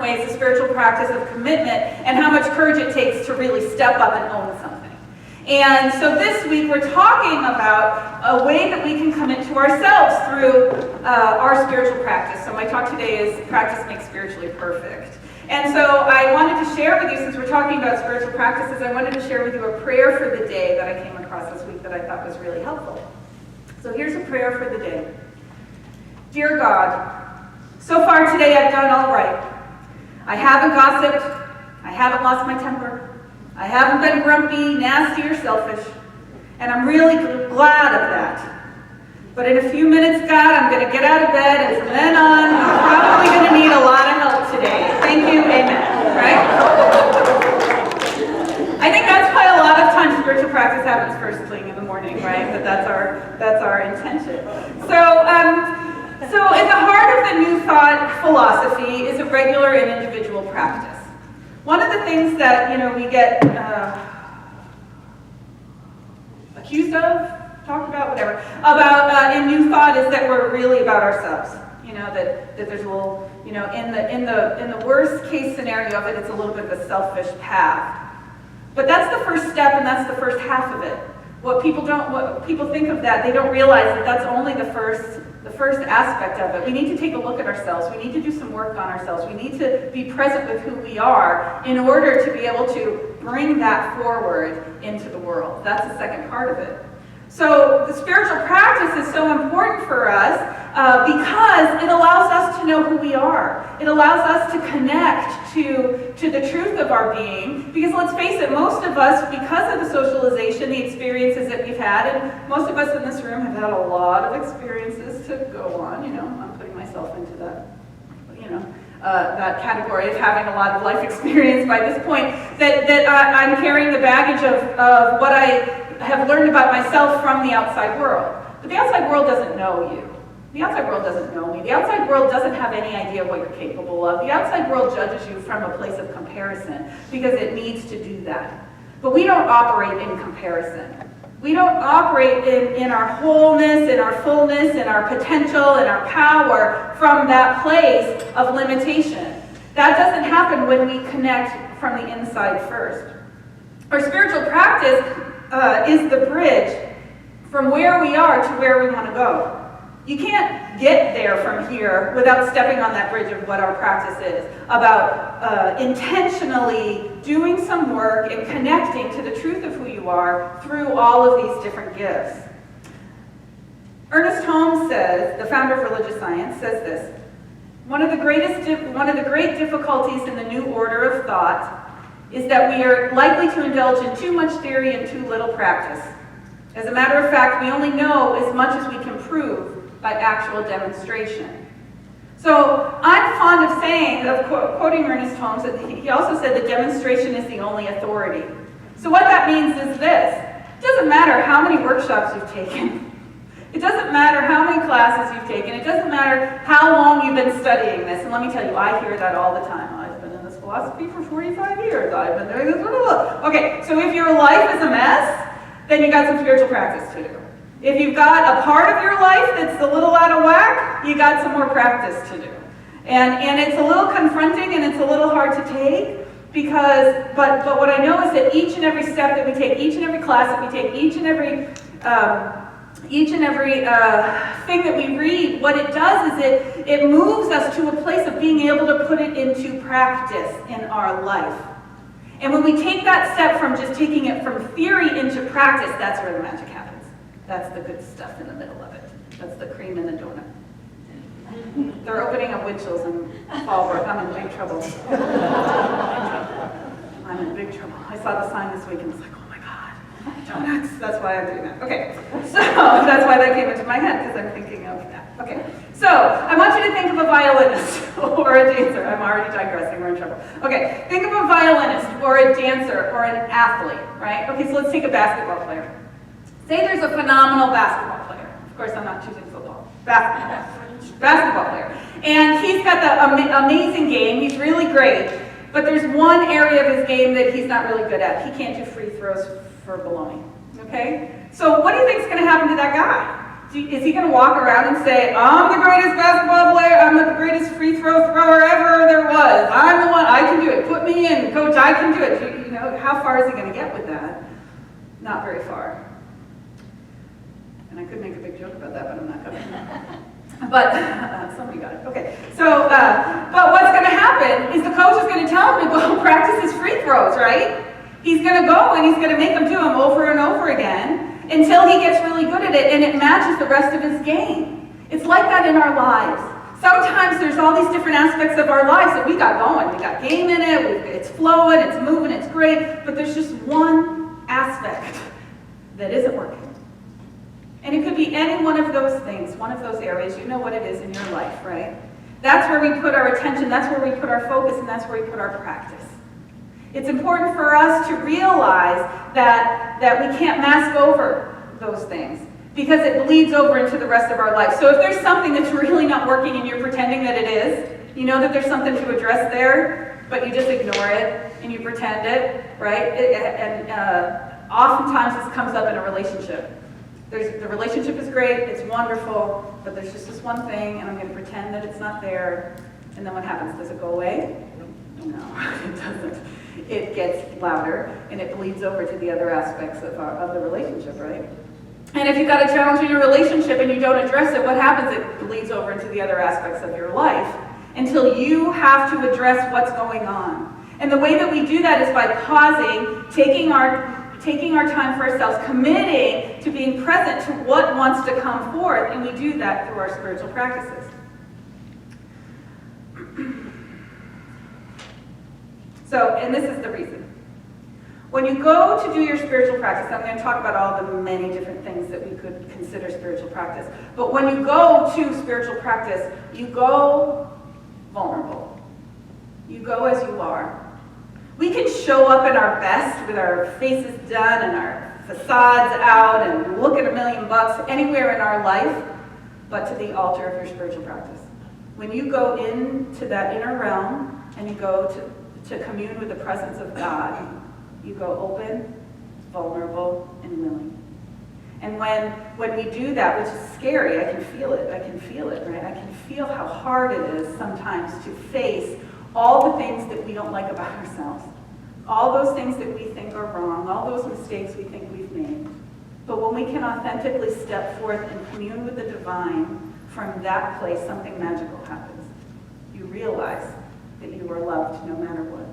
ways, the spiritual practice of commitment and how much courage it takes to really step up and own something. And so this week we're talking about a way that we can commit to ourselves through our spiritual practice. So my talk today is Practice Makes Spiritually Perfect. And so I wanted to share with you, since we're talking about spiritual practices, I wanted to share with you a prayer for the day that I came across this week that I thought was really helpful. So here's a prayer for the day. Dear God, so far today I've done all right. I haven't gossiped. I haven't lost my temper. I haven't been grumpy, nasty, or selfish. And I'm really glad of that. But in a few minutes, God, I'm going to get out of bed, and from then on, I'm probably going to need a lot of help today. Thank you, amen. Right? I think that's why a lot of times spiritual practice happens first thing in the morning, right? That's our intention. So in the heart of the New Thought philosophy is a regular and individual practice. One of the things that we get accused of, talked about, whatever, about in New Thought is that we're really about ourselves. That there's a little, in the worst case scenario of it, it's a little bit of a selfish path. But that's the first step, and that's the first half of it. What people think of that, they don't realize that that's only the first aspect of it. We need to take a look at ourselves. We need to do some work on ourselves. We need to be present with who we are in order to be able to bring that forward into the world. That's the second part of it. So the spiritual practice is so important for us because it allows us to know who we are. It allows us to connect to the truth of our being. Because let's face it, most of us, because of the socialization, the experiences that we've had, and most of us in this room have had a lot of experiences to go on. I'm putting myself into that, that category of having a lot of life experience by this point, that I'm carrying the baggage of what I have learned about myself from the outside world. But the outside world doesn't know you. The outside world doesn't know me. The outside world doesn't have any idea of what you're capable of. The outside world judges you from a place of comparison because it needs to do that. But we don't operate in comparison. We don't operate in our wholeness, in our fullness, in our potential, in our power from that place of limitation. That doesn't happen when we connect from the inside first. Our spiritual practice is the bridge from where we are to where we want to go. You can't get there from here without stepping on that bridge of what our practice is, about intentionally doing some work and connecting to the truth of who you are through all of these different gifts. Ernest Holmes says, the founder of religious science, says this: one of the great difficulties in the new order of thought is that we are likely to indulge in too much theory and too little practice. As a matter of fact, we only know as much as we can prove by actual demonstration. So I'm fond of saying, quoting Ernest Holmes, that he also said that demonstration is the only authority. So what that means is this: it doesn't matter how many workshops you've taken. It doesn't matter how many classes you've taken. It doesn't matter how long you've been studying this. And let me tell you, I hear that all the time. I've been in this philosophy for 45 years. I've been doing this. Blah, blah, blah. Okay, so if your life is a mess, then you got some spiritual practice to do. If you've got a part of your life that's a little out of whack, you got some more practice to do. And it's a little confronting and it's a little hard to take but what I know is that each and every step that we take, each and every class that we take, each and every thing that we read, what it does is it moves us to a place of being able to put it into practice in our life. And when we take that step from just taking it from theory into practice, that's where the magic happens. That's the good stuff in the middle of it. That's the cream in the donut. They're opening up Winchell's in Fallbrook. I'm in big trouble. I'm in big trouble. I saw the sign this week and was like, oh my God, donuts. That's why I'm doing that. Okay, so that's why that came into my head, because I'm thinking of that. Okay, so I want you to think of a violinist or a dancer. I'm already digressing, we're in trouble. Okay, think of a violinist or a dancer or an athlete, right? Okay, so let's take a basketball player. Say there's a phenomenal basketball player. Of course, I'm not choosing football. Basketball player. And he's got the amazing game. He's really great. But there's one area of his game that he's not really good at. He can't do free throws for baloney. Okay? So what do you think is going to happen to that guy? Is he going to walk around and say, I'm the greatest basketball player, I'm the greatest free throw thrower ever there was, I'm the one, I can do it, put me in, coach, I can do it. You know, how far is he going to get with that? Not very far. And I could make a big joke about that, but I'm not going to. But somebody got it. Okay. So, but what's going to happen is the coach is going to tell him to go practice his free throws, right? He's going to go and he's going to make them do them over and over again until he gets really good at it and it matches the rest of his game. It's like that in our lives. Sometimes there's all these different aspects of our lives that we got going. We got game in it, it's flowing, it's moving, it's great, but there's just one aspect that isn't working. And it could be any one of those things, one of those areas. You know what it is in your life, right? That's where we put our attention, that's where we put our focus, and that's where we put our practice. It's important for us to realize that we can't mask over those things because it bleeds over into the rest of our life. So if there's something that's really not working and you're pretending that it is, you know that there's something to address there, but you just ignore it and you pretend it, right? Oftentimes this comes up in a relationship. The relationship is great, it's wonderful, but there's just this one thing, and I'm going to pretend that it's not there. And then what happens? Does it go away? No, it doesn't. It gets louder, and it bleeds over to the other aspects of the relationship, right? And if you've got a challenge in your relationship and you don't address it, what happens? It bleeds over into the other aspects of your life until you have to address what's going on. And the way that we do that is by pausing, taking our time for ourselves, committing to being present to what wants to come forth, and we do that through our spiritual practices. So, and this is the reason. When you go to do your spiritual practice, I'm going to talk about all the many different things that we could consider spiritual practice, but when you go to spiritual practice, you go vulnerable. You go as you are. We can show up in our best with our faces done and our facades out and look at $1 million anywhere in our life, but to the altar of your spiritual practice. When you go into that inner realm and you go to commune with the presence of God, you go open, vulnerable, and willing. And when we do that, which is scary, I can feel it, right? I can feel how hard it is sometimes to face all the things that we don't like about ourselves, all those things that we think are wrong, all those mistakes we think we've made. But when we can authentically step forth and commune with the divine, from that place something magical happens. You realize that you are loved no matter what.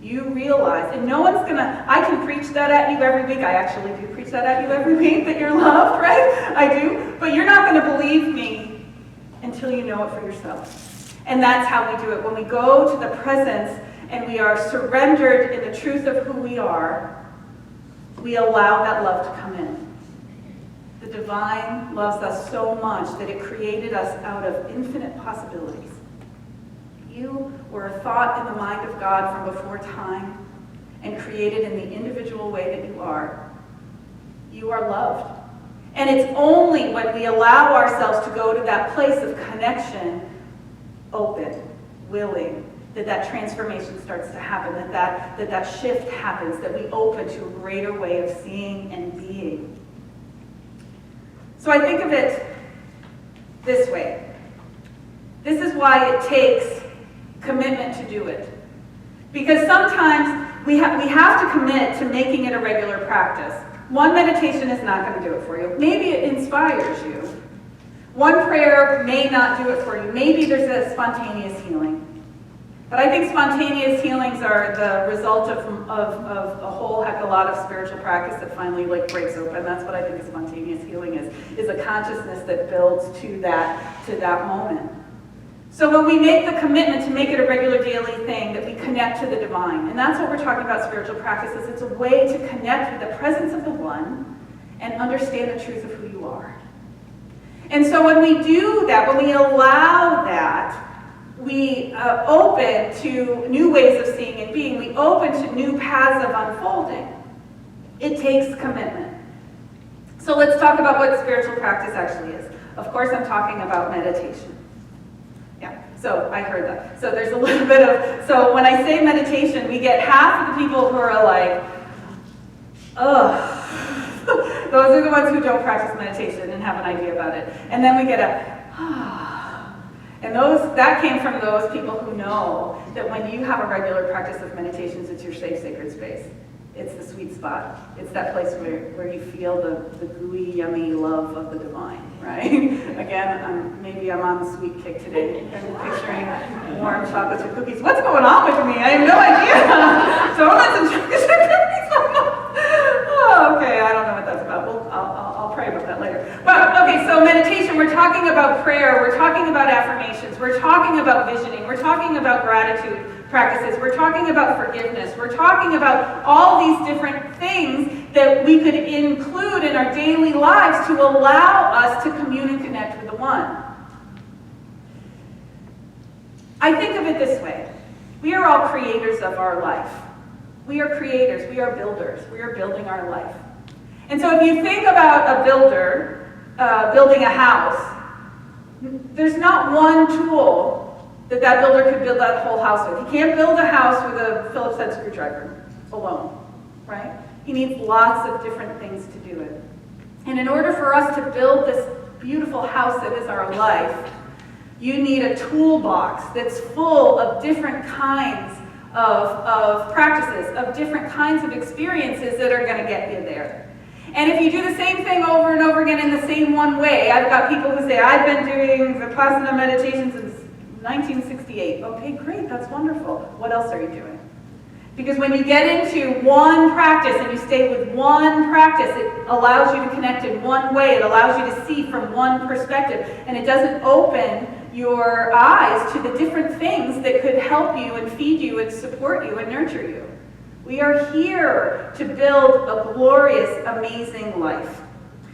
You realize, and no one's gonna, I can preach that at you every week. I actually do preach that at you every week, that you're loved, right? I do. But you're not gonna believe me until you know it for yourself. And that's how we do it. When we go to the presence and we are surrendered in the truth of who we are, we allow that love to come in. The divine loves us so much that it created us out of infinite possibilities. You were a thought in the mind of God from before time and created in the individual way that you are. You are loved. And it's only when we allow ourselves to go to that place of connection, open, willing, that transformation starts to happen, that shift happens, that we open to a greater way of seeing and being. So I think of it this way. This is why it takes commitment to do it. Because sometimes we have to commit to making it a regular practice. One meditation is not going to do it for you. Maybe it inspires you. One prayer may not do it for you. Maybe there's a spontaneous healing. But I think spontaneous healings are the result of a whole heck of a lot of spiritual practice that finally breaks open. That's what I think a spontaneous healing is a consciousness that builds to that moment. So when we make the commitment to make it a regular daily thing, that we connect to the divine. And that's what we're talking about spiritual practices. It's a way to connect with the presence of the one and understand the truth of who you are. And so when we do that, when we allow that, we open to new ways of seeing and being. We open to new paths of unfolding. It takes commitment. So let's talk about what spiritual practice actually is. Of course, I'm talking about meditation. Yeah, so I heard that. So there's a little bit of, so when I say meditation, we get half of the people who are like, ugh. Those are the ones who don't practice meditation and have an idea about it. And then we get and that came from those people who know that when you have a regular practice of meditations, it's your safe, sacred space. It's the sweet spot. It's that place where you feel the gooey, yummy love of the divine, right? Again, maybe I'm on the sweet kick today. I'm picturing warm chocolate chip cookies. What's going on with me? I have no idea. Donuts and chocolate chip cookies. Oh, okay, I don't know what that's about. I'll pray about that later. But, okay, so meditation, we're talking about prayer. We're talking about affirmations. We're talking about visioning. We're talking about gratitude practices. We're talking about forgiveness. We're talking about all these different things that we could include in our daily lives to allow us to commune and connect with the One. I think of it this way. We are all creators of our life. We are creators. We are builders. We are building our life. And so if you think about a builder building a house, there's not one tool that builder could build that whole house with. He can't build a house with a Phillips head screwdriver alone, right? He needs lots of different things to do it. And in order for us to build this beautiful house that is our life, you need a toolbox that's full of different kinds of practices, of different kinds of experiences that are going to get you there. And if you do the same thing over and over again in the same one way, I've got people who say, I've been doing Vipassana meditation since 1968. Okay, great, that's wonderful. What else are you doing? Because when you get into one practice and you stay with one practice, it allows you to connect in one way. It allows you to see from one perspective. And it doesn't open your eyes to the different things that could help you and feed you and support you and nurture you. We are here to build a glorious, amazing life.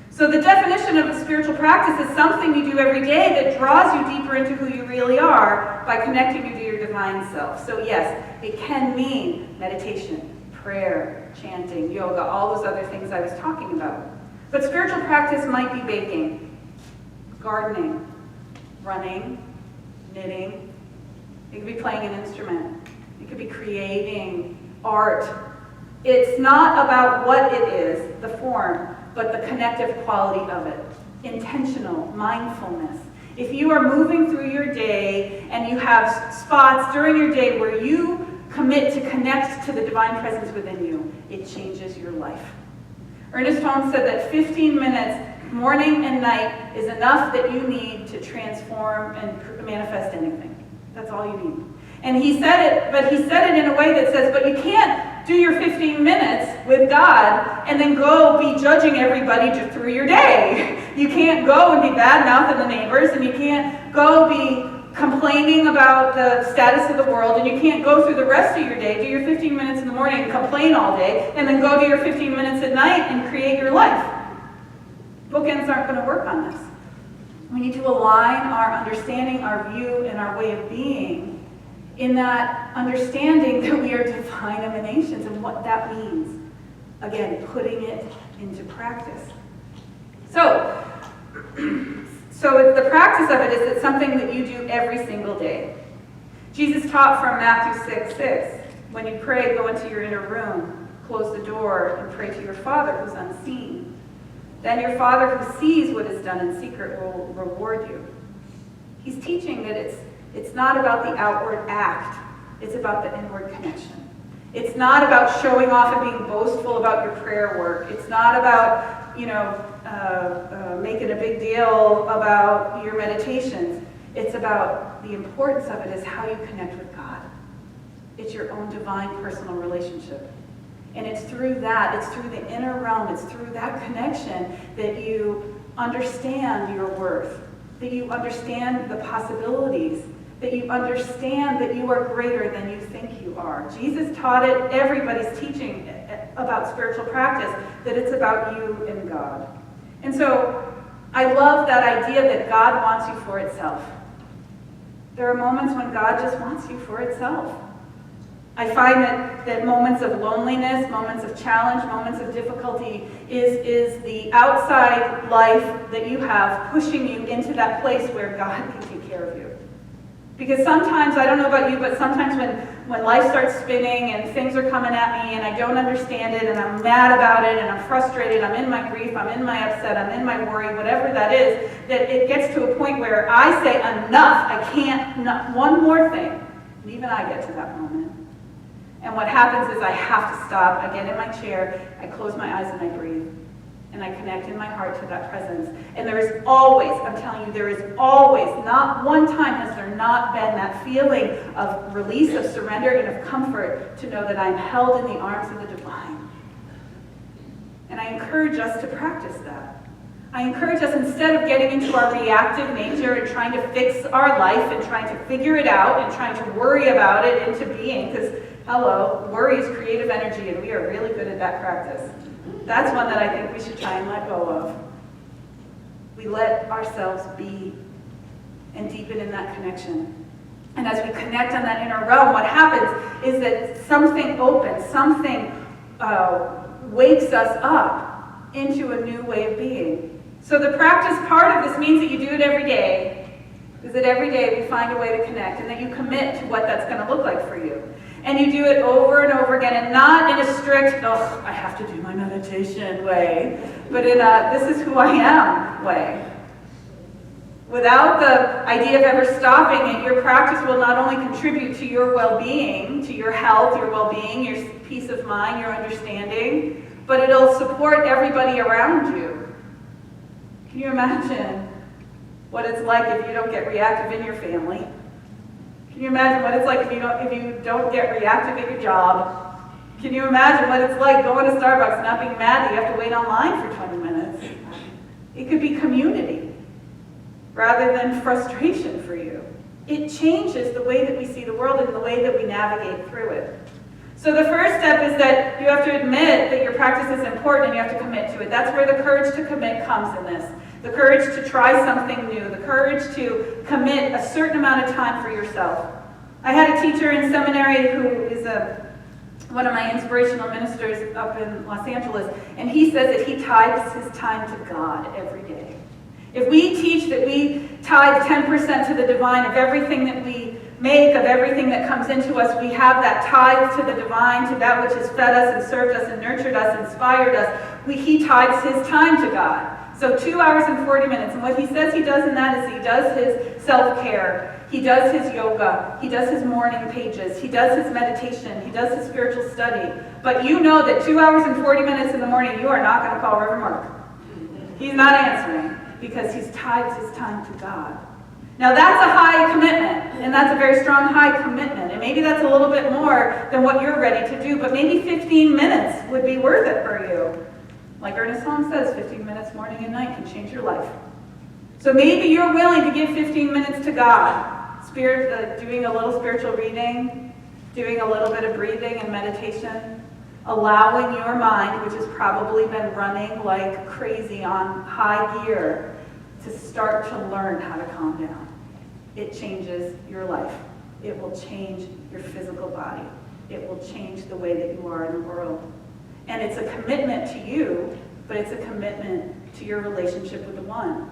So the definition of a spiritual practice is something you do every day that draws you deeper into who you really are by connecting you to your divine self. So yes, it can mean meditation, prayer, chanting, yoga, all those other things I was talking about. But spiritual practice might be baking, gardening, running, knitting. It could be playing an instrument. It could be creating art. It's not about what it is, the form, but the connective quality of it. Intentional, mindfulness. If you are moving through your day and you have spots during your day where you commit to connect to the divine presence within you, it changes your life. Ernest Holmes said that 15 minutes morning and night is enough that you need to transform and manifest anything. That's all you need. And he said it, but he said it in a way that says, but you can't do your 15 minutes with God and then go be judging everybody just through your day. You can't go and be bad-mouthing the neighbors, and you can't go be complaining about the status of the world, and you can't go through the rest of your day, do your 15 minutes in the morning and complain all day, and then go do your 15 minutes at night and create your life. Bookends aren't going to work on this. We need to align our understanding, our view, and our way of being in that understanding that we are divine emanations and what that means. Again, putting it into practice. So the practice of it is it's something that you do every single day. Jesus taught from Matthew 6:6, when you pray, go into your inner room, close the door, and pray to your Father who's unseen. Then your Father who sees what is done in secret will reward you. He's teaching that it's not about the outward act, it's about the inward connection. It's not about showing off and being boastful about your prayer work. It's not about, making a big deal about your meditations. It's about the importance of it is how you connect with God. It's your own divine personal relationship. And it's through that, it's through the inner realm, it's through that connection that you understand your worth, that you understand the possibilities, that you understand that you are greater than you think you are. Jesus taught it, everybody's teaching about spiritual practice, that it's about you and God. And so I love that idea that God wants you for itself. There are moments when God just wants you for itself. I find that moments of loneliness, moments of challenge, moments of difficulty is the outside life that you have pushing you into that place where God can take care of you. Because sometimes, I don't know about you, but sometimes when life starts spinning and things are coming at me and I don't understand it and I'm mad about it and I'm frustrated, I'm in my grief, I'm in my upset, I'm in my worry, whatever that is, that it gets to a point where I say, enough, I can't, not one more thing. And even I get to that moment. And what happens is I have to stop, I get in my chair, I close my eyes and I breathe. And I connect in my heart to that presence. And there is always, I'm telling you, there is always, not one time has there not been that feeling of release, of surrender, and of comfort to know that I'm held in the arms of the divine. And I encourage us to practice that. I encourage us, instead of getting into our reactive nature and trying to fix our life and trying to figure it out and trying to worry about it into being, because, hello, worry is creative energy and we are really good at that practice. That's one that I think we should try and let go of. We let ourselves be and deepen in that connection. And as we connect on that inner realm, what happens is that something opens, something wakes us up into a new way of being. So the practice part of this means that you do it every day, is that every day we find a way to connect and that you commit to what that's going to look like for you. And you do it over and over again, and not in a strict, oh, I have to do my meditation way, but in a, this is who I am way. Without the idea of ever stopping it, your practice will not only contribute to your well-being, to your health, your well-being, your peace of mind, your understanding, but it'll support everybody around you. Can you imagine what it's like if you don't get reactive in your family? Can you imagine what it's like if you don't get reactive at your job? Can you imagine what it's like going to Starbucks and not being mad that you have to wait online for 20 minutes? It could be community rather than frustration for you. It changes the way that we see the world and the way that we navigate through it. So the first step is that you have to admit that your practice is important and you have to commit to it. That's where the courage to commit comes in this. The courage to try something new, the courage to commit a certain amount of time for yourself. I had a teacher in seminary who is one of my inspirational ministers up in Los Angeles, and he says that he tithes his time to God every day. If we teach that we tithe 10% to the divine of everything that we make, of everything that comes into us, we have that tithe to the divine, to that which has fed us and served us and nurtured us, inspired us, he tithes his time to God. So 2 hours and 40 minutes. And what he says he does in that is he does his self-care. He does his yoga. He does his morning pages. He does his meditation. He does his spiritual study. But you know that 2 hours and 40 minutes in the morning, you are not going to call Reverend Mark. He's not answering because he's tithes his time to God. Now that's a high commitment, and that's a very strong high commitment. And maybe that's a little bit more than what you're ready to do, but maybe 15 minutes would be worth it for you. Like Ernest Holmes says, 15 minutes morning and night can change your life. So maybe you're willing to give 15 minutes to God, doing a little spiritual reading, doing a little bit of breathing and meditation, allowing your mind, which has probably been running like crazy on high gear, to start to learn how to calm down. It changes your life. It will change your physical body. It will change the way that you are in the world. And it's a commitment to you, but it's a commitment to your relationship with the One.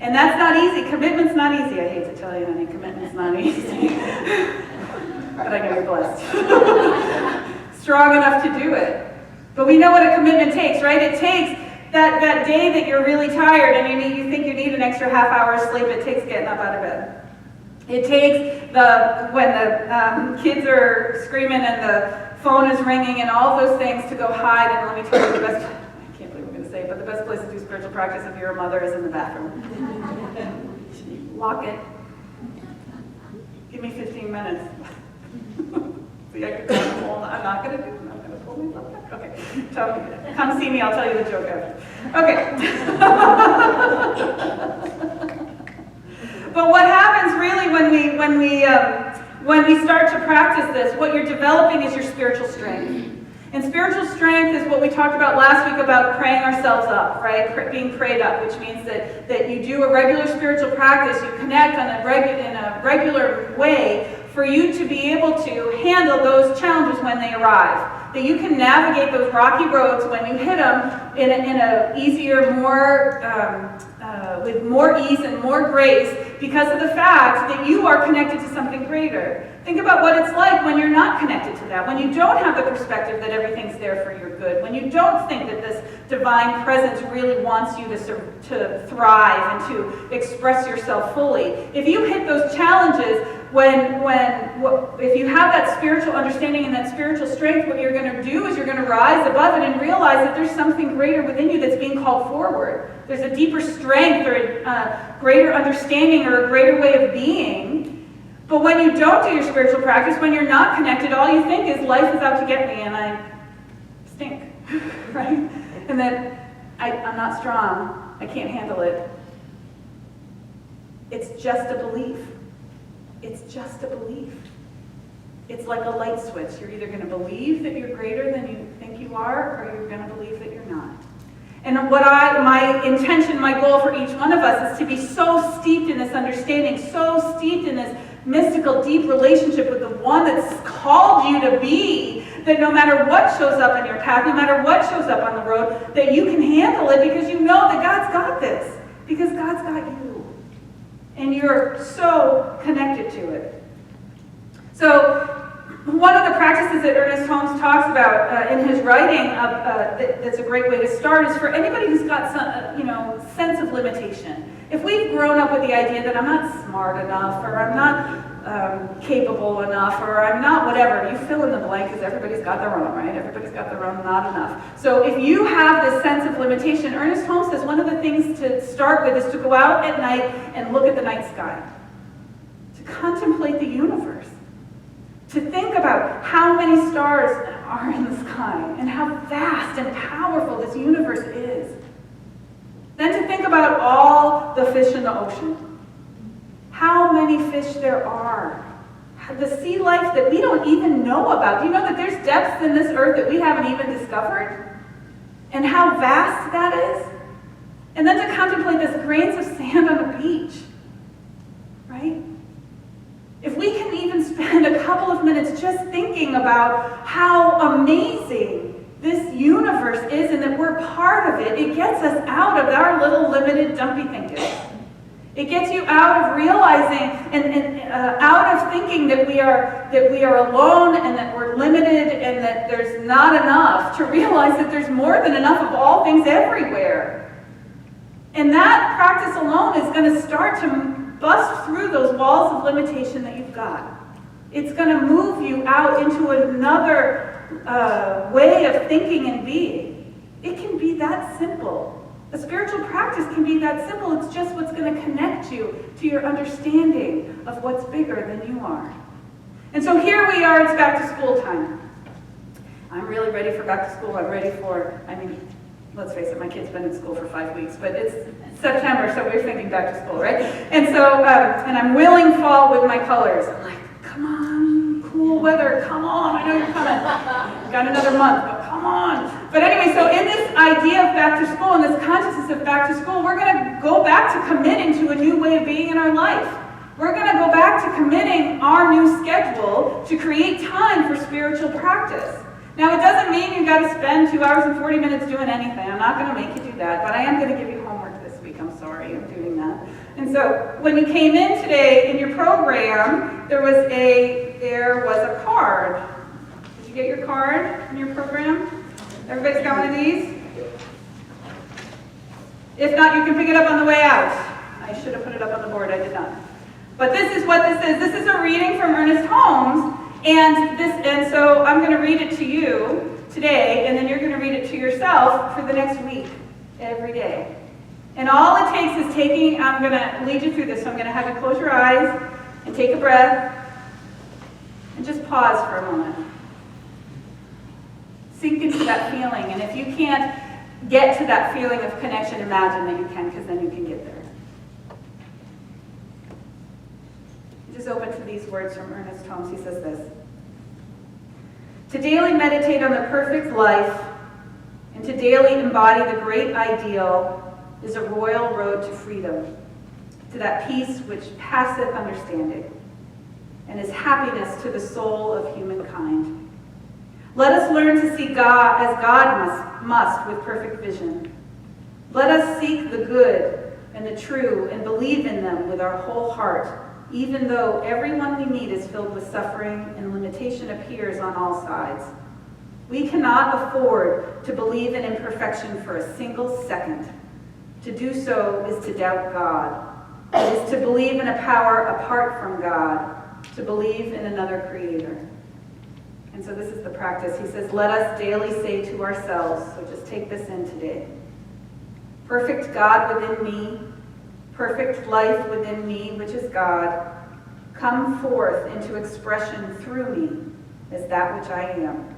And that's not easy. Commitment's not easy. I hate to tell you, honey, commitment's not easy. But I know you're blessed. Strong enough to do it. But we know what a commitment takes, right? It takes that day that you're really tired and you think you need an extra half hour of sleep. It takes getting up out of bed. It takes when the kids are screaming and the phone is ringing and all those things to go hide. And let me tell you, I can't believe I'm going to say it, but the best place to do spiritual practice if you're a mother is in the bathroom. Lock it. Give me 15 minutes. See, I could go the whole, I'm not going to do it. I'm going to pull myself back. Okay. Come see me. I'll tell you the joke after. Okay. But what happens really when we start to practice this, what you're developing is your spiritual strength. And spiritual strength is what we talked about last week about praying ourselves up, right? Being prayed up, which means that you do a regular spiritual practice, you connect in a regular way for you to be able to handle those challenges when they arrive. That you can navigate those rocky roads when you hit them in a easier, more with more ease and more grace because of the fact that you are connected to something greater. Think about what it's like when you're not connected to that, when you don't have the perspective that everything's there for your good, when you don't think that this divine presence really wants you to thrive and to express yourself fully. If you hit those challenges, if you have that spiritual understanding and that spiritual strength, what you're going to do is you're going to rise above it and realize that there's something greater within you that's being called forward. There's a deeper strength or a greater understanding or a greater way of being. But when you don't do your spiritual practice, when you're not connected, all you think is life is out to get me and I stink, right? And that I'm not strong, I can't handle it. It's just a belief. It's just a belief. It's like a light switch. You're either going to believe that you're greater than you think you are, or you're going to believe that you're not. And my intention, my goal for each one of us is to be so steeped in this understanding, so steeped in this mystical, deep relationship with the one that's called you to be, that no matter what shows up in your path, no matter what shows up on the road, that you can handle it because you know that God's got this, because God's got you. And you're so connected to it. So, one of the practices that Ernest Holmes talks about in his writing, that's a great way to start, is for anybody who's got some, sense of limitation. If we've grown up with the idea that I'm not smart enough, or I'm not capable enough, or I'm not whatever, you fill in the blank because everybody's got their own, right? Everybody's got their own not enough. So if you have this sense of limitation, Ernest Holmes says one of the things to start with is to go out at night and look at the night sky, to contemplate the universe. To think about how many stars are in the sky and how vast and powerful this universe is. Then to think about all the fish in the ocean. How many fish there are. The sea life that we don't even know about. Do you know that there's depths in this earth that we haven't even discovered? And how vast that is? And then to contemplate this grains of sand on a beach. Right? If we can even spend a couple of minutes just thinking about how amazing this universe is and that we're part of it, it gets us out of our little limited dumpy thinking. It gets you out of realizing and out of thinking that we are alone and that we're limited and that there's not enough, to realize that there's more than enough of all things everywhere. And that practice alone is going to start to bust through those walls of limitation that you've got. It's going to move you out into another way of thinking and being. It can be that simple. A spiritual practice can be that simple. It's just what's going to connect you to your understanding of what's bigger than you are. And so here we are, it's back to school time. I'm really ready for back to school. I'm ready for, let's face it, my kid's been in school for 5 weeks, but it's September, so we're thinking back to school, right? And so, and I'm willing fall with my colors. I'm like, come on, cool weather, come on, I know you're coming. Got another month, but come on. But anyway, so in this idea of back to school, and this consciousness of back to school, we're going to go back to committing to a new way of being in our life. We're going to go back to committing our new schedule to create time for spiritual practice. Now, it doesn't mean you've got to spend 2 hours and 40 minutes doing anything. I'm not going to make you do that, but I am going to give you homework this week. I'm sorry, I'm doing that. And so, when you came in today in your program, there was a card. Did you get your card in your program? Everybody's got one of these? If not, you can pick it up on the way out. I should have put it up on the board. I did not. But this is what this is. This is a reading from Ernest Holmes. And so I'm going to read it to you today, and then you're going to read it to yourself for the next week, every day. And all it takes is I'm going to lead you through this, so I'm going to have you close your eyes and take a breath and just pause for a moment. Sink into that feeling, and if you can't get to that feeling of connection, imagine that you can, because then you can get there. Just open to these words from Ernest Holmes. He says this: to daily meditate on the perfect life and to daily embody the great ideal is a royal road to freedom, to that peace which passeth understanding, and is happiness to the soul of humankind. Let us learn to see God as God must with perfect vision. Let us seek the good and the true and believe in them with our whole heart, even though everyone we meet is filled with suffering and limitation appears on all sides. We cannot afford to believe in imperfection for a single second. To do so is to doubt God. It is to believe in a power apart from God, to believe in another creator. And so this is the practice. He says, let us daily say to ourselves, so just take this in today, perfect God within me, perfect life within me, which is God, come forth into expression through me as that which I am.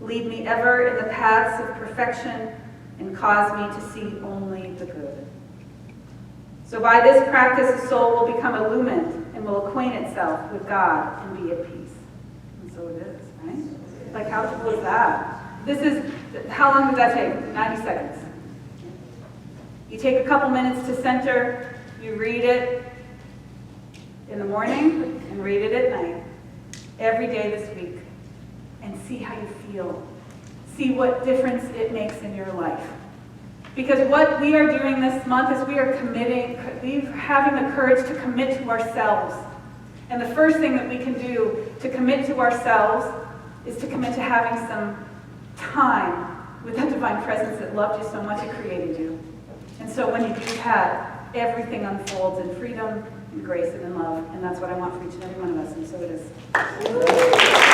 Lead me ever in the paths of perfection and cause me to see only the good. So by this practice, the soul will become illumined and will acquaint itself with God and be at peace. And so it is, right? Like, how cool is that? This is, how long did that take? 90 seconds. You take a couple minutes to center, you read it in the morning and read it at night, every day this week, and see how you feel. See what difference it makes in your life. Because what we are doing this month is we are having the courage to commit to ourselves. And the first thing that we can do to commit to ourselves is to commit to having some time with that divine presence that loved you so much it created you. And so when you do that, everything unfolds in freedom and grace and in love. And that's what I want for each and every one of us. And so it is.